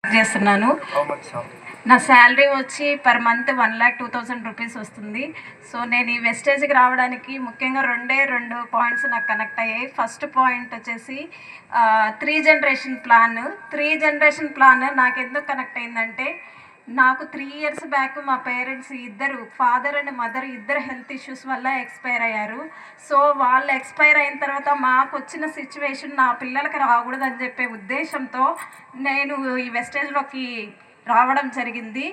చేస్తున్నాను. నా శాలరీ వచ్చి పర్ మంత్ 1,02,000 రూపీస్ వస్తుంది. సో నేను ఈ వెస్టేజ్కి రావడానికి ముఖ్యంగా రెండు పాయింట్స్ నాకు కనెక్ట్ అయ్యాయి. ఫస్ట్ పాయింట్ వచ్చేసి 3 జనరేషన్ ప్లాన్ నాకు ఎందుకు కనెక్ట్ అయిందంటే, నాకు 3 ఇయర్స్ బ్యాక్ మా పేరెంట్స్ ఇద్దరు, ఫాదర్ అండ్ మదర్ ఇద్దరు హెల్త్ ఇష్యూస్ వల్ల ఎక్స్పైర్ అయ్యారు. సో వాళ్ళు ఎక్స్పైర్ అయిన తర్వాత మాకు వచ్చిన సిచ్యువేషన్ నా పిల్లలకి రాకూడదని చెప్పే ఉద్దేశంతో నేను ఈ వెస్టేజ్లోకి రావడం జరిగింది.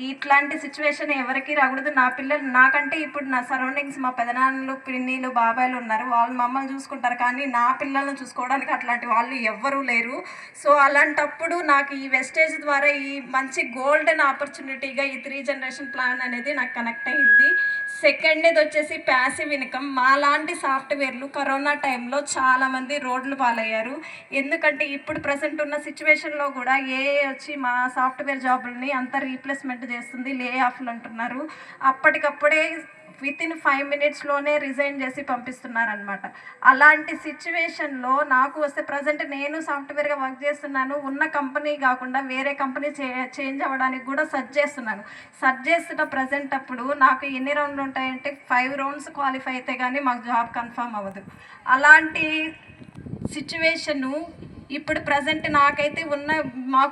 ఇట్లాంటి సిచ్యువేషన్ ఎవరికి రాకూడదు. నా పిల్లలు నాకంటే ఇప్పుడు నా సరౌండింగ్స్ మా పెదనాన్నలు, పిన్నిలు, బాబాయిలు ఉన్నారు. వాళ్ళు మమ్మల్ని చూసుకుంటారు, కానీ నా పిల్లల్ని చూసుకోవడానికి అట్లాంటి వాళ్ళు ఎవ్వరూ లేరు. సో అలాంటప్పుడు నాకు ఈ వెస్టేజ్ ద్వారా ఈ మంచి గోల్డెన్ ఆపర్చునిటీగా ఈ 3 జనరేషన్ ప్లాన్ అనేది నాకు కనెక్ట్ అయ్యింది. సెకండ్ది వచ్చేసి ప్యాసివ్ ఇన్కమ్. మాలాంటి సాఫ్ట్వేర్లు కరోనా టైంలో చాలామంది రోడ్లు పాలయ్యారు. ఎందుకంటే ఇప్పుడు ప్రజెంట్ ఉన్న సిచ్యువేషన్లో కూడా ఏఐ వచ్చి మా సాఫ్ట్వేర్ జాబుల్ని అంతా రీప్లేస్మెంట్ చేస్తుంది, లే ఆఫ్లు అంటున్నారు. అప్పటికప్పుడే వితిన్ 5 మినిట్స్లోనే రిజైన్ చేసి పంపిస్తున్నారనమాట. అలాంటి సిచ్యువేషన్లో నాకు వస్తే ప్రజెంట్ నేను సాఫ్ట్వేర్గా వర్క్ చేస్తున్నాను. ఉన్న కంపెనీ కాకుండా వేరే కంపెనీ చేంజ్ అవ్వడానికి కూడా సర్చ్ చేస్తున్న ప్రజెంట్ అప్పుడు నాకు ఎన్ని రౌండ్లు ఉంటాయంటే 5 రౌండ్స్ క్వాలిఫై అయితే కానీ మాకు జాబ్ కన్ఫర్మ్ అవ్వదు. అలాంటి సిచ్యువేషను ఇప్పుడు ప్రజెంట్ నాకైతే ఉన్న మాకు